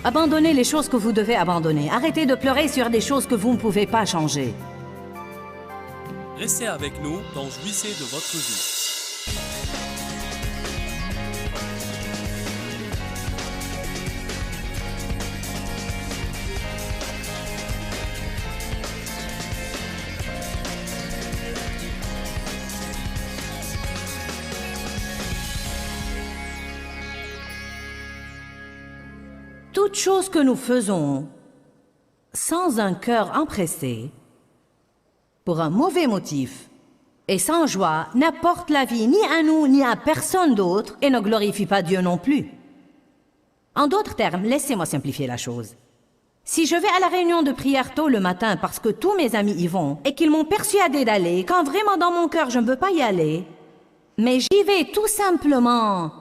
Abandonnez les choses que vous devez abandonner. Arrêtez de pleurer sur des choses que vous ne pouvez pas changer. Restez avec nous dans Jouissez de votre vie. Toute chose que nous faisons sans un cœur empressé, pour un mauvais motif, et sans joie, n'apporte la vie ni à nous ni à personne d'autre et ne glorifie pas Dieu non plus. En d'autres termes, laissez-moi simplifier la chose. Si je vais à la réunion de prière tôt le matin parce que tous mes amis y vont et qu'ils m'ont persuadé d'aller, quand vraiment dans mon cœur je ne veux pas y aller, mais j'y vais tout simplement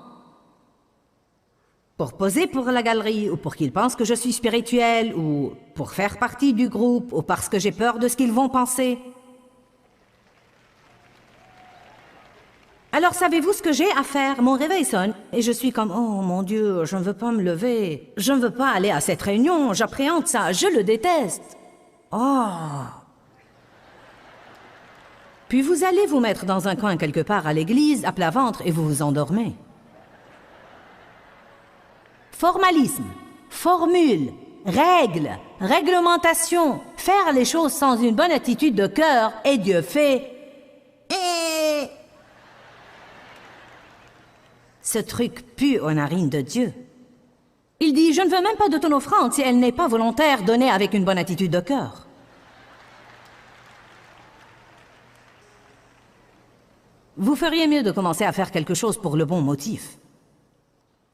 pour poser pour la galerie, ou pour qu'ils pensent que je suis spirituelle, ou pour faire partie du groupe, ou parce que j'ai peur de ce qu'ils vont penser. Alors savez-vous ce que j'ai à faire? Mon réveil sonne, et je suis comme « Oh mon Dieu, je ne veux pas me lever. Je ne veux pas aller à cette réunion, j'appréhende ça, je le déteste. » Oh! Puis vous allez vous mettre dans un coin quelque part à l'église, à plat ventre, et vous vous endormez. Formalisme, formule, règle, réglementation, faire les choses sans une bonne attitude de cœur, et Dieu fait... Ce truc pue aux narines de Dieu. Il dit, je ne veux même pas de ton offrande si elle n'est pas volontaire, donnée avec une bonne attitude de cœur. Vous feriez mieux de commencer à faire quelque chose pour le bon motif.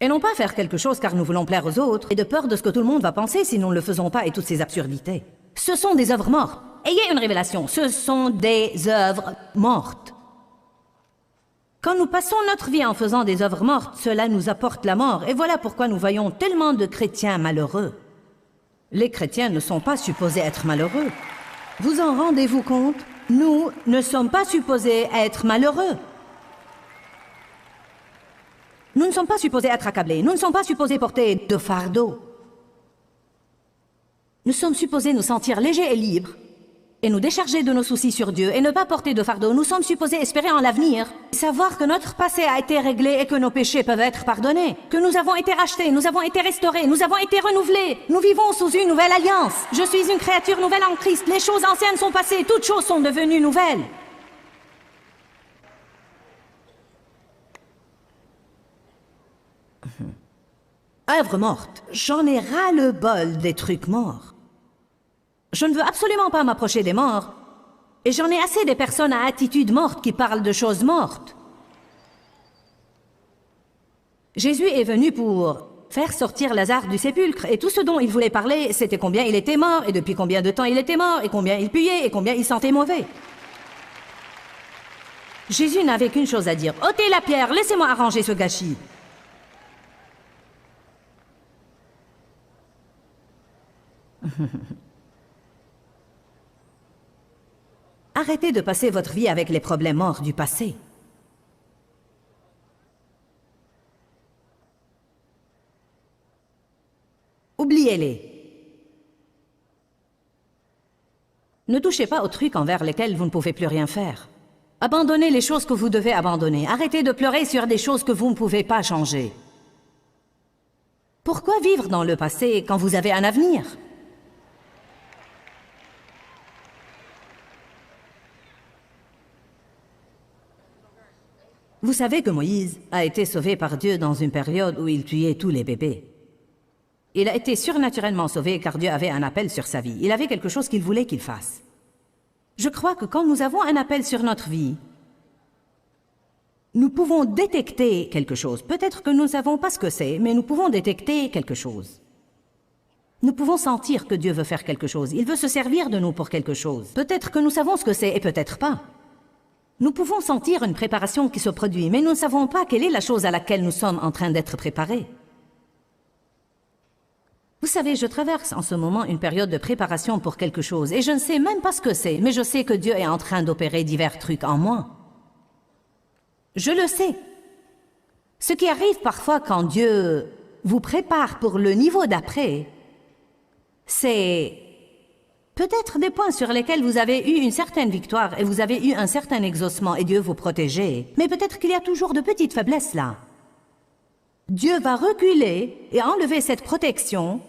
Et non pas faire quelque chose car nous voulons plaire aux autres, et de peur de ce que tout le monde va penser si nous ne le faisons pas et toutes ces absurdités. Ce sont des œuvres mortes. Ayez une révélation, ce sont des œuvres mortes. Quand nous passons notre vie en faisant des œuvres mortes, cela nous apporte la mort, et voilà pourquoi nous voyons tellement de chrétiens malheureux. Les chrétiens ne sont pas supposés être malheureux. Vous en rendez-vous compte? Nous ne sommes pas supposés être malheureux. Nous ne sommes pas supposés être accablés, nous ne sommes pas supposés porter de fardeau. Nous sommes supposés nous sentir légers et libres, et nous décharger de nos soucis sur Dieu, et ne pas porter de fardeau. Nous sommes supposés espérer en l'avenir, savoir que notre passé a été réglé et que nos péchés peuvent être pardonnés, que nous avons été rachetés, nous avons été restaurés, nous avons été renouvelés. Nous vivons sous une nouvelle alliance. Je suis une créature nouvelle en Christ. Les choses anciennes sont passées, toutes choses sont devenues nouvelles. Œuvre morte. J'en ai ras-le-bol des trucs morts. Je ne veux absolument pas m'approcher des morts. Et j'en ai assez des personnes à attitude morte qui parlent de choses mortes. Jésus est venu pour faire sortir Lazare du sépulcre, et tout ce dont il voulait parler, c'était combien il était mort, et depuis combien de temps il était mort, et combien il puait, et combien il sentait mauvais. Jésus n'avait qu'une chose à dire. « Ôtez la pierre, laissez-moi arranger ce gâchis. » Arrêtez de passer votre vie avec les problèmes morts du passé. Oubliez-les. Ne touchez pas aux trucs envers lesquels vous ne pouvez plus rien faire. Abandonnez les choses que vous devez abandonner. Arrêtez de pleurer sur des choses que vous ne pouvez pas changer. Pourquoi vivre dans le passé quand vous avez un avenir ? Vous savez que Moïse a été sauvé par Dieu dans une période où il tuait tous les bébés. Il a été surnaturellement sauvé car Dieu avait un appel sur sa vie. Il avait quelque chose qu'il voulait qu'il fasse. Je crois que quand nous avons un appel sur notre vie, nous pouvons détecter quelque chose. Peut-être que nous ne savons pas ce que c'est, mais nous pouvons détecter quelque chose. Nous pouvons sentir que Dieu veut faire quelque chose. Il veut se servir de nous pour quelque chose. Peut-être que nous savons ce que c'est et peut-être pas. Nous pouvons sentir une préparation qui se produit, mais nous ne savons pas quelle est la chose à laquelle nous sommes en train d'être préparés. Vous savez, je traverse en ce moment une période de préparation pour quelque chose, et je ne sais même pas ce que c'est, mais je sais que Dieu est en train d'opérer divers trucs en moi. Je le sais. Ce qui arrive parfois quand Dieu vous prépare pour le niveau d'après, c'est peut-être des points sur lesquels vous avez eu une certaine victoire et vous avez eu un certain exaucement et Dieu vous protégeait. Mais peut-être qu'il y a toujours de petites faiblesses là. Dieu va reculer et enlever cette protection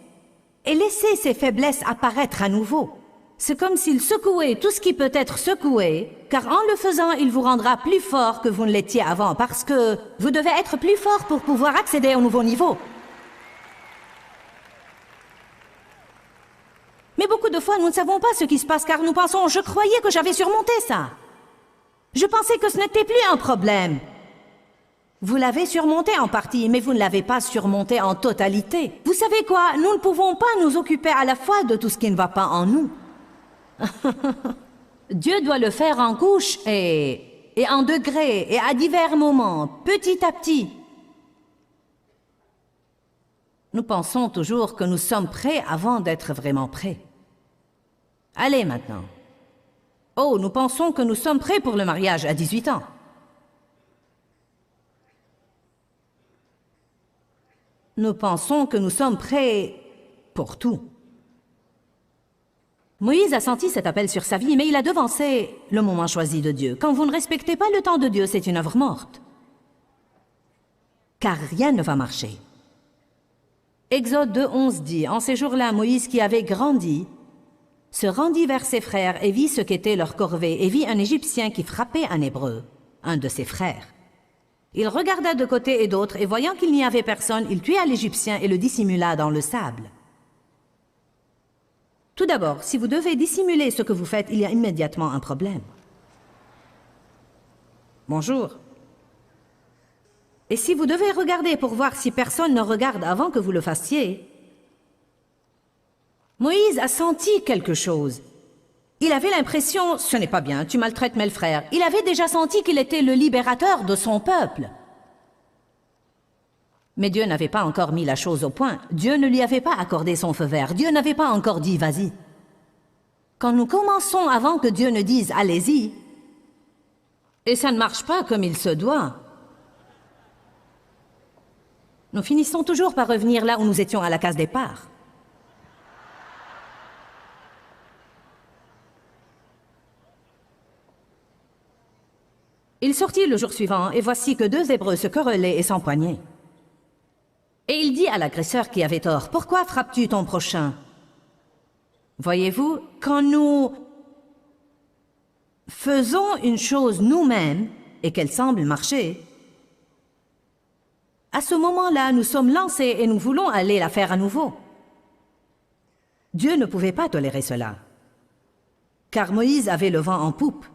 et laisser ces faiblesses apparaître à nouveau. C'est comme s'il secouait tout ce qui peut être secoué, car en le faisant, il vous rendra plus fort que vous ne l'étiez avant, parce que vous devez être plus fort pour pouvoir accéder au nouveau niveau. Mais beaucoup de fois, nous ne savons pas ce qui se passe, car nous pensons « Je croyais que j'avais surmonté ça. Je pensais que ce n'était plus un problème. » Vous l'avez surmonté en partie, mais vous ne l'avez pas surmonté en totalité. Vous savez quoi? Nous ne pouvons pas nous occuper à la fois de tout ce qui ne va pas en nous. Dieu doit le faire en couches et en degrés et à divers moments, petit à petit. Nous pensons toujours que nous sommes prêts avant d'être vraiment prêts. Allez maintenant. Oh, nous pensons que nous sommes prêts pour le mariage à 18 ans. Nous pensons que nous sommes prêts pour tout. Moïse a senti cet appel sur sa vie, mais il a devancé le moment choisi de Dieu. Quand vous ne respectez pas le temps de Dieu, c'est une œuvre morte. Car rien ne va marcher. Exode 2:11 dit, « En ces jours-là, Moïse, qui avait grandi, se rendit vers ses frères et vit ce qu'était leur corvée, et vit un Égyptien qui frappait un Hébreu, un de ses frères. Il regarda de côté et d'autre, et voyant qu'il n'y avait personne, il tua l'Égyptien et le dissimula dans le sable. » Tout d'abord, si vous devez dissimuler ce que vous faites, il y a immédiatement un problème. Bonjour. Et si vous devez regarder pour voir si personne ne regarde avant que vous le fassiez, Moïse a senti quelque chose. Il avait l'impression, ce n'est pas bien, tu maltraites mes frères. Il avait déjà senti qu'il était le libérateur de son peuple. Mais Dieu n'avait pas encore mis la chose au point. Dieu ne lui avait pas accordé son feu vert. Dieu n'avait pas encore dit « vas-y ». Quand nous commençons avant que Dieu ne dise « allez-y », et ça ne marche pas comme il se doit, nous finissons toujours par revenir là où nous étions à la case départ. Il sortit le jour suivant, et voici que 2 Hébreux se querellaient et s'empoignaient. Et il dit à l'agresseur qui avait tort, « Pourquoi frappes-tu ton prochain ?» Voyez-vous, quand nous faisons une chose nous-mêmes et qu'elle semble marcher, à ce moment-là, nous sommes lancés et nous voulons aller la faire à nouveau. Dieu ne pouvait pas tolérer cela, car Moïse avait le vent en poupe.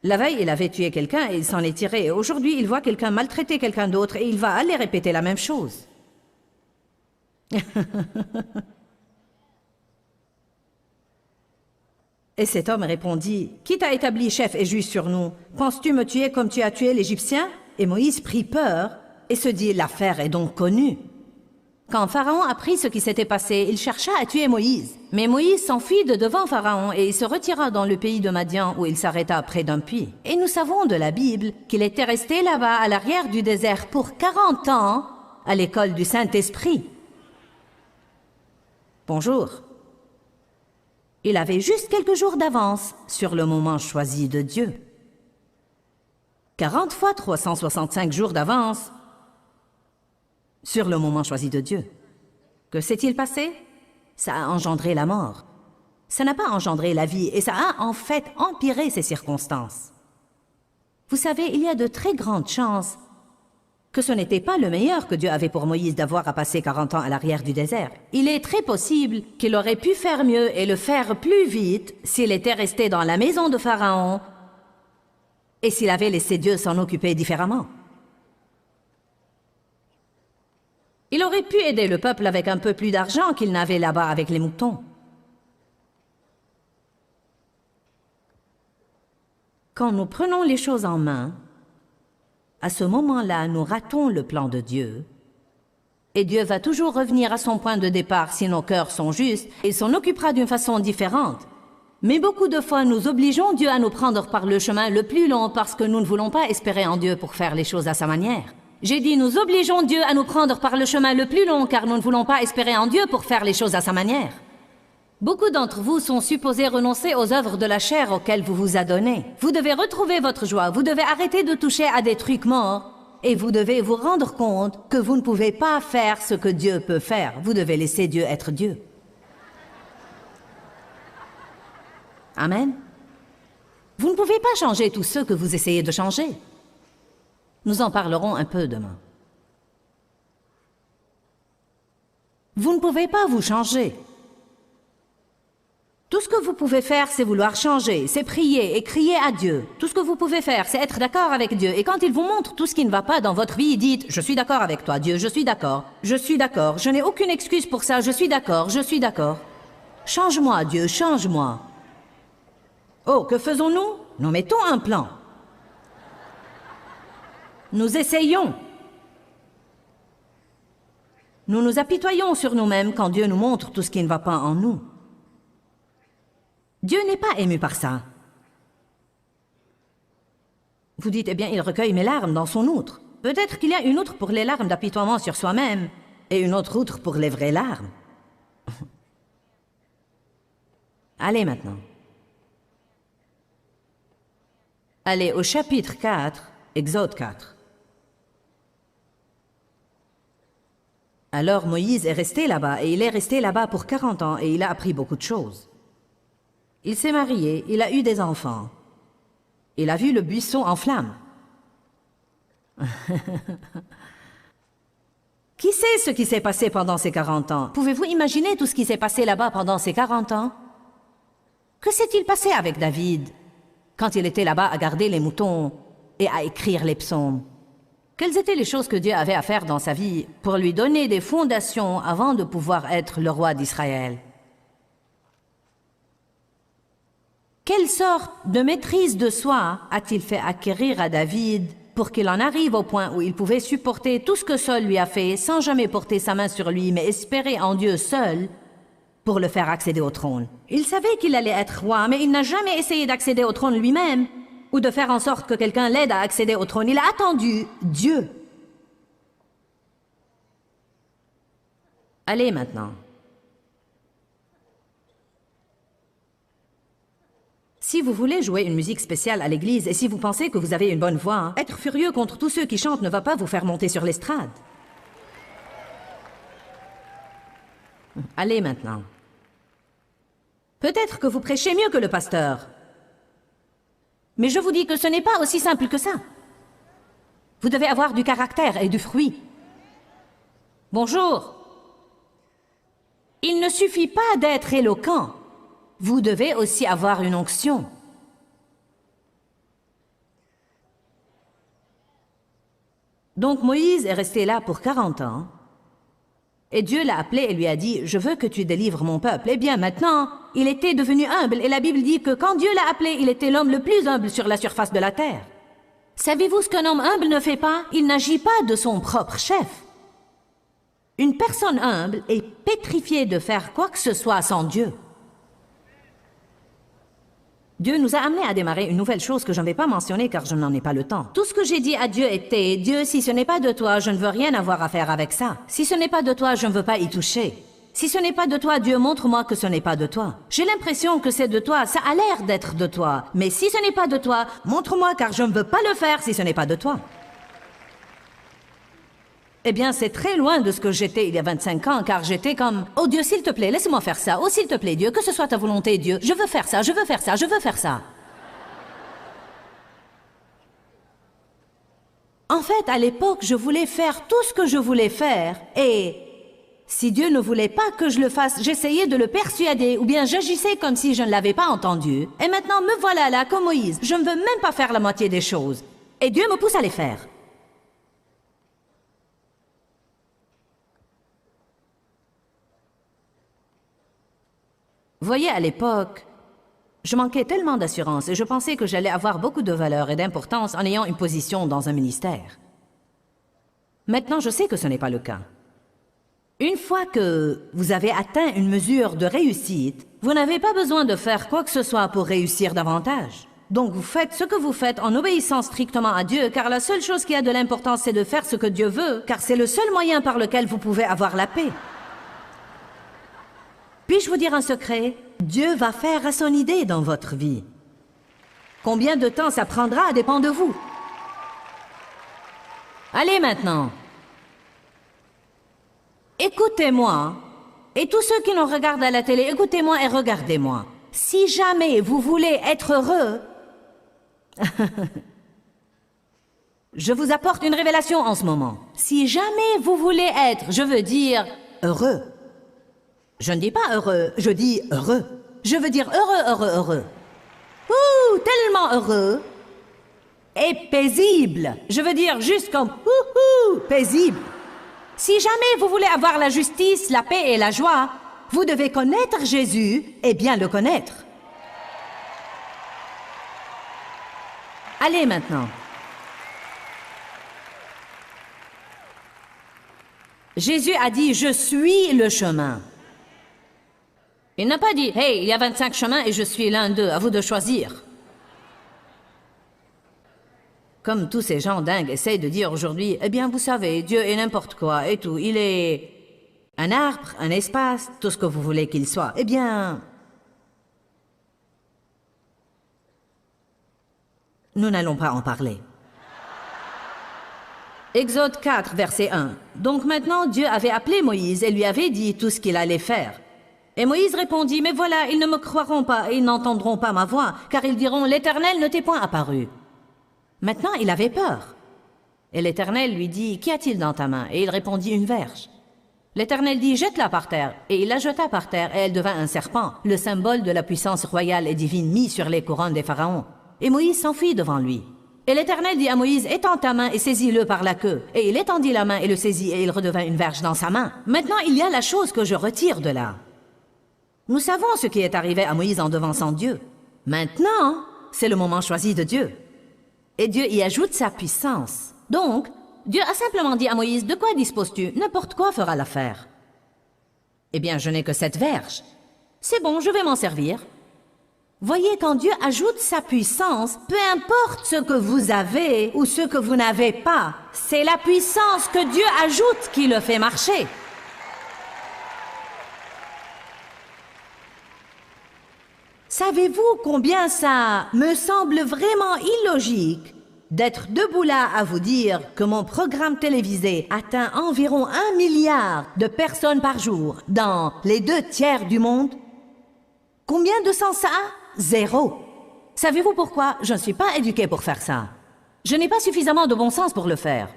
La veille, il avait tué quelqu'un et il s'en est tiré. Aujourd'hui, il voit quelqu'un maltraiter quelqu'un d'autre et il va aller répéter la même chose. Et cet homme répondit, « Qui t'a établi chef et juge sur nous? Penses-tu me tuer comme tu as tué l'Égyptien ?» Et Moïse prit peur et se dit, « L'affaire est donc connue. » Quand Pharaon apprit ce qui s'était passé, il chercha à tuer Moïse. Mais Moïse s'enfuit de devant Pharaon et il se retira dans le pays de Madian où il s'arrêta près d'un puits. Et nous savons de la Bible qu'il était resté là-bas à l'arrière du désert pour 40 ans à l'école du Saint-Esprit. Bonjour. Il avait juste quelques jours d'avance sur le moment choisi de Dieu. 40 fois 365 jours d'avance sur le moment choisi de Dieu. Que s'est-il passé? Ça a engendré la mort. Ça n'a pas engendré la vie et ça a en fait empiré ces circonstances. Vous savez, il y a de très grandes chances que ce n'était pas le meilleur que Dieu avait pour Moïse d'avoir à passer 40 ans à l'arrière du désert. Il est très possible qu'il aurait pu faire mieux et le faire plus vite s'il était resté dans la maison de Pharaon et s'il avait laissé Dieu s'en occuper différemment. Il aurait pu aider le peuple avec un peu plus d'argent qu'il n'avait là-bas avec les moutons. Quand nous prenons les choses en main, à ce moment-là, nous ratons le plan de Dieu. Et Dieu va toujours revenir à son point de départ si nos cœurs sont justes et s'en occupera d'une façon différente. Mais beaucoup de fois, nous obligeons Dieu à nous prendre par le chemin le plus long parce que nous ne voulons pas espérer en Dieu pour faire les choses à sa manière. J'ai dit nous obligeons Dieu à nous prendre par le chemin le plus long car nous ne voulons pas espérer en Dieu pour faire les choses à sa manière. Beaucoup d'entre vous sont supposés renoncer aux œuvres de la chair auxquelles vous vous adonnez. Vous devez retrouver votre joie, vous devez arrêter de toucher à des trucs morts et vous devez vous rendre compte que vous ne pouvez pas faire ce que Dieu peut faire. Vous devez laisser Dieu être Dieu. Amen. Vous ne pouvez pas changer tous ceux que vous essayez de changer. Nous en parlerons un peu demain. Vous ne pouvez pas vous changer. Tout ce que vous pouvez faire, c'est vouloir changer, c'est prier et crier à Dieu. Tout ce que vous pouvez faire, c'est être d'accord avec Dieu. Et quand il vous montre tout ce qui ne va pas dans votre vie, dites « Je suis d'accord avec toi, Dieu, je suis d'accord, je n'ai aucune excuse pour ça, je suis d'accord, je suis d'accord. Change-moi, Dieu, change-moi. » Oh, que faisons-nous? Nous mettons un plan. Nous essayons. Nous nous apitoyons sur nous-mêmes quand Dieu nous montre tout ce qui ne va pas en nous. Dieu n'est pas ému par ça. Vous dites, eh bien, il recueille mes larmes dans son outre. Peut-être qu'il y a une outre pour les larmes d'apitoiement sur soi-même et une autre outre pour les vraies larmes. Allez maintenant. Allez au chapitre 4, Exode 4. Alors Moïse est resté là-bas, et il est resté là-bas pour 40 ans, et il a appris beaucoup de choses. Il s'est marié, il a eu des enfants. Il a vu le buisson en flammes. Qui sait ce qui s'est passé pendant ces 40 ans? Pouvez-vous imaginer tout ce qui s'est passé là-bas pendant ces 40 ans? Que s'est-il passé avec David quand il était là-bas à garder les moutons et à écrire les psaumes? Quelles étaient les choses que Dieu avait à faire dans sa vie pour lui donner des fondations avant de pouvoir être le roi d'Israël? Quelle sorte de maîtrise de soi a-t-il fait acquérir à David pour qu'il en arrive au point où il pouvait supporter tout ce que Saul lui a fait sans jamais porter sa main sur lui, mais espérer en Dieu seul pour le faire accéder au trône? Il savait qu'il allait être roi, mais il n'a jamais essayé d'accéder au trône lui-même ou de faire en sorte que quelqu'un l'aide à accéder au trône. Il a attendu Dieu. Allez maintenant. Si vous voulez jouer une musique spéciale à l'église et si vous pensez que vous avez une bonne voix, être furieux contre tous ceux qui chantent ne va pas vous faire monter sur l'estrade. Allez maintenant. Peut-être que vous prêchez mieux que le pasteur. Mais je vous dis que ce n'est pas aussi simple que ça. Vous devez avoir du caractère et du fruit. Bonjour. Il ne suffit pas d'être éloquent. Vous devez aussi avoir une onction. Donc Moïse est resté là pour 40 ans. Et Dieu l'a appelé et lui a dit « Je veux que tu délivres mon peuple ». Eh bien maintenant, il était devenu humble et la Bible dit que quand Dieu l'a appelé, il était l'homme le plus humble sur la surface de la terre. Savez-vous ce qu'un homme humble ne fait pas? Il n'agit pas de son propre chef. Une personne humble est pétrifiée de faire quoi que ce soit sans Dieu. Dieu nous a amenés à démarrer une nouvelle chose que je ne vais pas mentionner car je n'en ai pas le temps. Tout ce que j'ai dit à Dieu était « Dieu, si ce n'est pas de toi, je ne veux rien avoir à faire avec ça. Si ce n'est pas de toi, je ne veux pas y toucher. Si ce n'est pas de toi, Dieu, montre-moi que ce n'est pas de toi. J'ai l'impression que c'est de toi, ça a l'air d'être de toi. Mais si ce n'est pas de toi, montre-moi car je ne veux pas le faire si ce n'est pas de toi. » Eh bien, c'est très loin de ce que j'étais il y a 25 ans, car j'étais comme « Oh Dieu, s'il te plaît, laisse-moi faire ça. Oh, s'il te plaît, Dieu, que ce soit ta volonté, Dieu. Je veux faire ça, je veux faire ça, je veux faire ça. » En fait, à l'époque, je voulais faire tout ce que je voulais faire, et si Dieu ne voulait pas que je le fasse, j'essayais de le persuader, ou bien j'agissais comme si je ne l'avais pas entendu. Et maintenant, me voilà là, comme Moïse. Je ne veux même pas faire la moitié des choses. Et Dieu me pousse à les faire. Voyez, à l'époque, je manquais tellement d'assurance et je pensais que j'allais avoir beaucoup de valeur et d'importance en ayant une position dans un ministère. Maintenant, je sais que ce n'est pas le cas. Une fois que vous avez atteint une mesure de réussite, vous n'avez pas besoin de faire quoi que ce soit pour réussir davantage. Donc vous faites ce que vous faites en obéissant strictement à Dieu, car la seule chose qui a de l'importance, c'est de faire ce que Dieu veut, car c'est le seul moyen par lequel vous pouvez avoir la paix. Puis-je vous dire un secret? Dieu va faire à son idée dans votre vie. Combien de temps ça prendra dépend de vous. Allez maintenant. Écoutez-moi. Et tous ceux qui nous regardent à la télé, écoutez-moi et regardez-moi. Si jamais vous voulez être heureux, je vous apporte une révélation en ce moment. Si jamais vous voulez être, je veux dire, heureux. Je ne dis pas heureux, je dis heureux. Je veux dire heureux, heureux, heureux. Ouh, tellement heureux. Et paisible. Je veux dire juste comme paisible. Si jamais vous voulez avoir la justice, la paix et la joie, vous devez connaître Jésus et bien le connaître. Allez maintenant. Jésus a dit « Je suis le chemin ». Il n'a pas dit « Hey, il y a 25 chemins et je suis l'un d'eux, à vous de choisir ». Comme tous ces gens dingues essayent de dire aujourd'hui « Eh bien, vous savez, Dieu est n'importe quoi et tout, il est un arbre, un espace, tout ce que vous voulez qu'il soit. » Eh bien, nous n'allons pas en parler. Exode 4, verset 1. Donc maintenant, Dieu avait appelé Moïse et lui avait dit tout ce qu'il allait faire. Et Moïse répondit, mais voilà, ils ne me croiront pas et ils n'entendront pas ma voix, car ils diront, l'Éternel ne t'est point apparu. Maintenant, il avait peur. Et l'Éternel lui dit, qu'y a-t-il dans ta main? Et il répondit, une verge. L'Éternel dit, jette-la par terre. Et il la jeta par terre et elle devint un serpent, le symbole de la puissance royale et divine mis sur les couronnes des pharaons. Et Moïse s'enfuit devant lui. Et l'Éternel dit à Moïse, étends ta main et saisis-le par la queue. Et il étendit la main et le saisit et il redevint une verge dans sa main. Maintenant, il y a la chose que je retire de là. Nous savons ce qui est arrivé à Moïse en devançant Dieu. Maintenant, c'est le moment choisi de Dieu. Et Dieu y ajoute sa puissance. Donc, Dieu a simplement dit à Moïse, de quoi disposes-tu? N'importe quoi fera l'affaire. Eh bien, je n'ai que cette verge. C'est bon, je vais m'en servir. Voyez, quand Dieu ajoute sa puissance, peu importe ce que vous avez ou ce que vous n'avez pas, c'est la puissance que Dieu ajoute qui le fait marcher. Savez-vous combien ça me semble vraiment illogique d'être debout là à vous dire que mon programme télévisé atteint environ 1 milliard de personnes par jour dans les 2/3 du monde? Combien de sens ça a? 0. Savez-vous pourquoi? Je ne suis pas éduquée pour faire ça. Je n'ai pas suffisamment de bon sens pour le faire.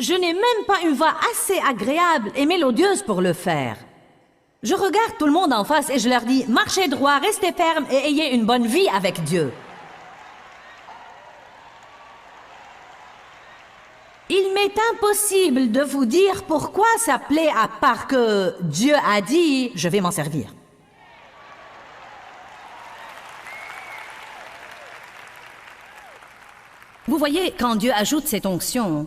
Je n'ai même pas une voix assez agréable et mélodieuse pour le faire. Je regarde tout le monde en face et je leur dis « Marchez droit, restez ferme et ayez une bonne vie avec Dieu ». Il m'est impossible de vous dire pourquoi ça plaît à part que Dieu a dit « Je vais m'en servir ». Vous voyez, quand Dieu ajoute cette onction,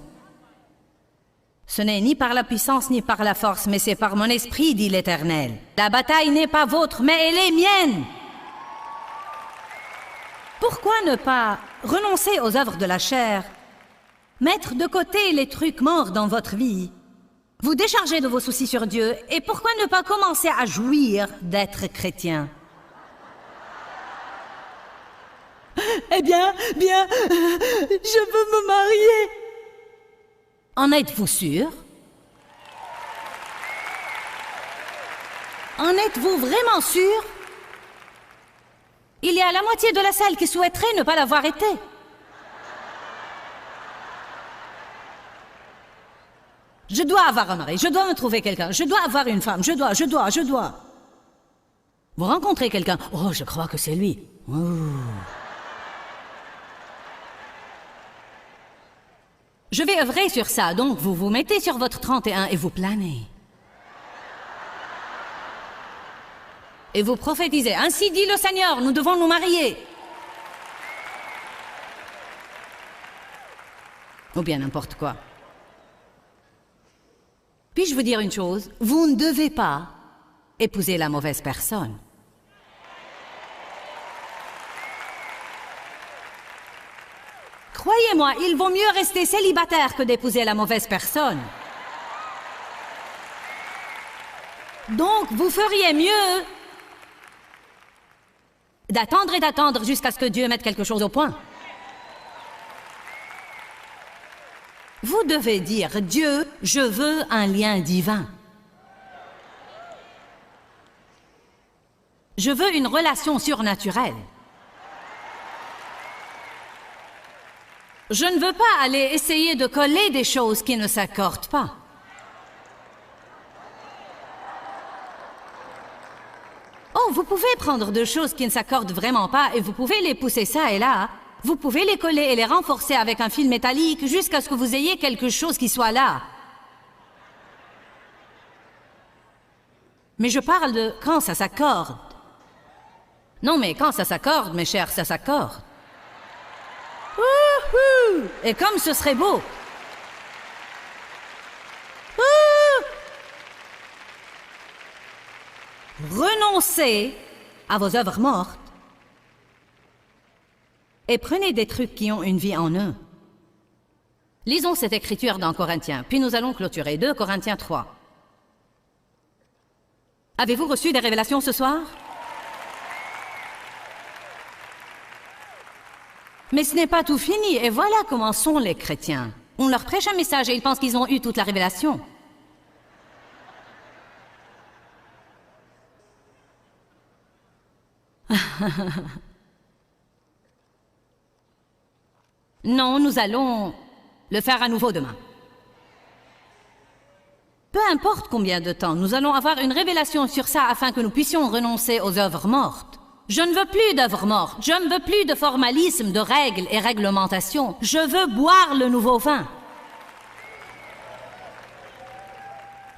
ce n'est ni par la puissance ni par la force, mais c'est par mon esprit, dit l'Éternel. La bataille n'est pas vôtre, mais elle est mienne. Pourquoi ne pas renoncer aux œuvres de la chair, mettre de côté les trucs morts dans votre vie, vous décharger de vos soucis sur Dieu, et pourquoi ne pas commencer à jouir d'être chrétien? Eh bien, je veux me marier. En êtes-vous sûr? En êtes-vous vraiment sûr? Il y a la moitié de la salle qui souhaiterait ne pas l'avoir été. Je dois avoir un mari, je dois me trouver quelqu'un, je dois avoir une femme, je dois. Vous rencontrez quelqu'un, oh, je crois que c'est lui. Ouh. Je vais œuvrer sur ça, donc vous vous mettez sur votre 31 et vous planez. Et vous prophétisez, ainsi dit le Seigneur, nous devons nous marier. Ou bien n'importe quoi. Puis-je vous dire une chose? Vous ne devez pas épouser la mauvaise personne. Croyez-moi, il vaut mieux rester célibataire que d'épouser la mauvaise personne. Donc, vous feriez mieux d'attendre et d'attendre jusqu'à ce que Dieu mette quelque chose au point. Vous devez dire, Dieu, je veux un lien divin. Je veux une relation surnaturelle. Je ne veux pas aller essayer de coller des choses qui ne s'accordent pas. Oh, vous pouvez prendre deux choses qui ne s'accordent vraiment pas et vous pouvez les pousser ça et là. Vous pouvez les coller et les renforcer avec un fil métallique jusqu'à ce que vous ayez quelque chose qui soit là. Mais je parle de quand ça s'accorde. Non, mais quand ça s'accorde, mes chers, ça s'accorde. Wouhou! Et comme ce serait beau. Renoncez à vos œuvres mortes et prenez des trucs qui ont une vie en eux. Lisons cette écriture dans Corinthiens, puis nous allons clôturer. 2 Corinthiens 3. Avez-vous reçu des révélations ce soir? Mais ce n'est pas tout fini, et voilà comment sont les chrétiens. On leur prêche un message et ils pensent qu'ils ont eu toute la révélation. Non, nous allons le faire à nouveau demain. Peu importe combien de temps, nous allons avoir une révélation sur ça afin que nous puissions renoncer aux œuvres mortes. Je ne veux plus d'œuvres mortes, je ne veux plus de formalisme, de règles et réglementations. Je veux boire le nouveau vin.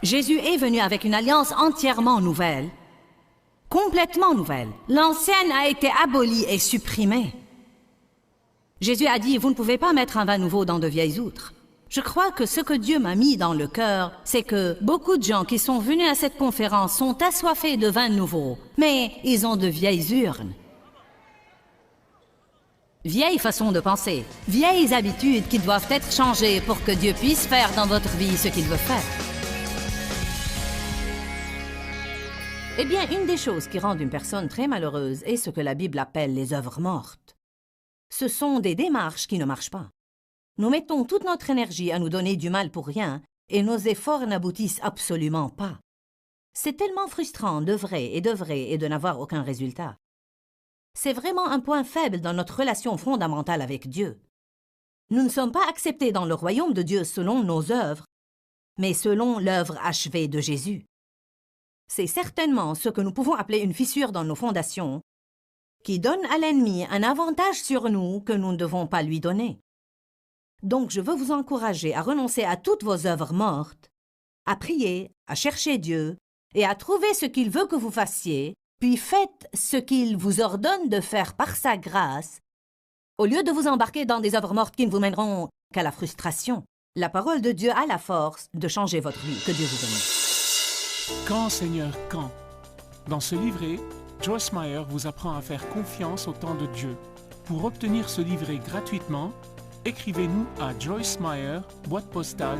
Jésus est venu avec une alliance entièrement nouvelle, complètement nouvelle. L'ancienne a été abolie et supprimée. Jésus a dit, vous ne pouvez pas mettre un vin nouveau dans de vieilles outres. Je crois que ce que Dieu m'a mis dans le cœur, c'est que beaucoup de gens qui sont venus à cette conférence sont assoiffés de vin nouveau, mais ils ont de vieilles urnes. Vieilles façons de penser, vieilles habitudes qui doivent être changées pour que Dieu puisse faire dans votre vie ce qu'il veut faire. Eh bien, une des choses qui rend une personne très malheureuse est ce que la Bible appelle les œuvres mortes. Ce sont des démarches qui ne marchent pas. Nous mettons toute notre énergie à nous donner du mal pour rien et nos efforts n'aboutissent absolument pas. C'est tellement frustrant d'œuvrer et de n'avoir aucun résultat. C'est vraiment un point faible dans notre relation fondamentale avec Dieu. Nous ne sommes pas acceptés dans le royaume de Dieu selon nos œuvres, mais selon l'œuvre achevée de Jésus. C'est certainement ce que nous pouvons appeler une fissure dans nos fondations, qui donne à l'ennemi un avantage sur nous que nous ne devons pas lui donner. Donc je veux vous encourager à renoncer à toutes vos œuvres mortes, à prier, à chercher Dieu et à trouver ce qu'il veut que vous fassiez, puis faites ce qu'il vous ordonne de faire par sa grâce, au lieu de vous embarquer dans des œuvres mortes qui ne vous mèneront qu'à la frustration. La parole de Dieu a la force de changer votre vie. Que Dieu vous bénisse. Quand, Seigneur, quand? Dans ce livret, Joyce Meyer vous apprend à faire confiance au temps de Dieu. Pour obtenir ce livret gratuitement, écrivez-nous à Joyce Meyer, boîte postale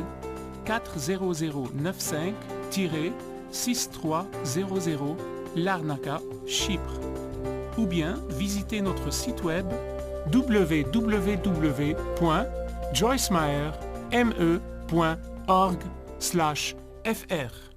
40095-6300, Larnaca, Chypre. Ou bien visitez notre site web www.joycemeyerme.org/fr.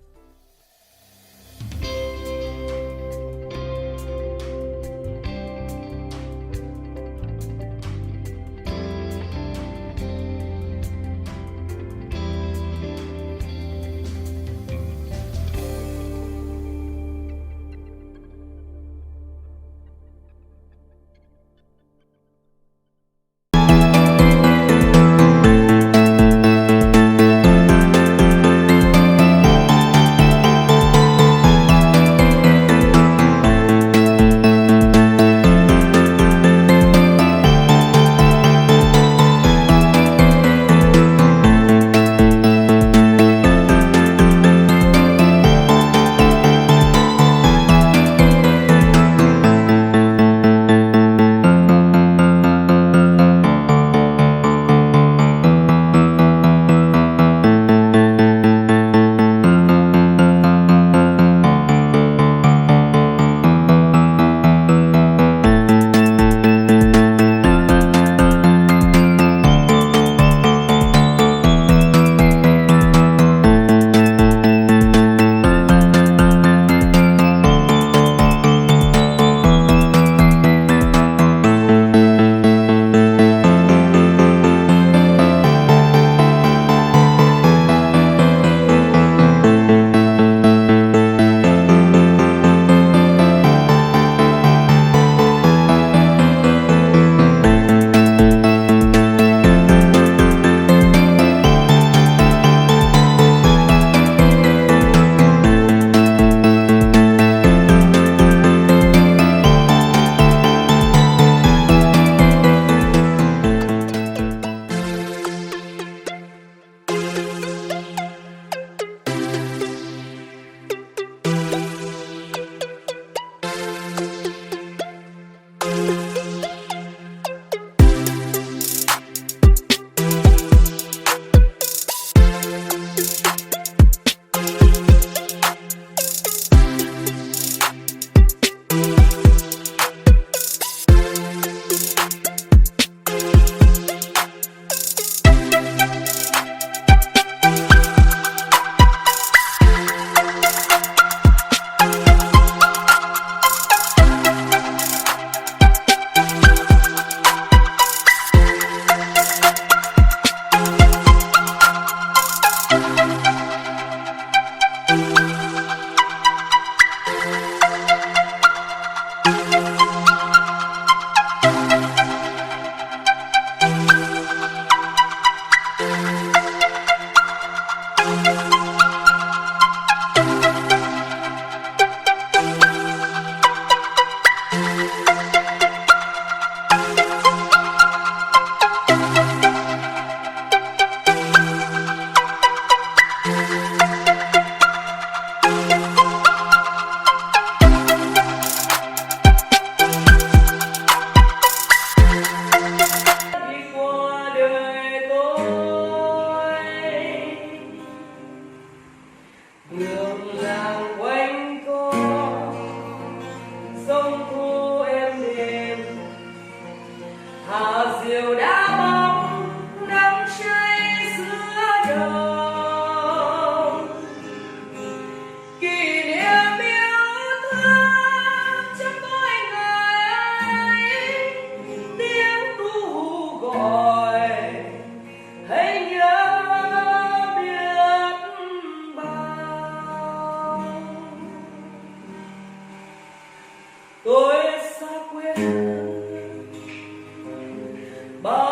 Bye.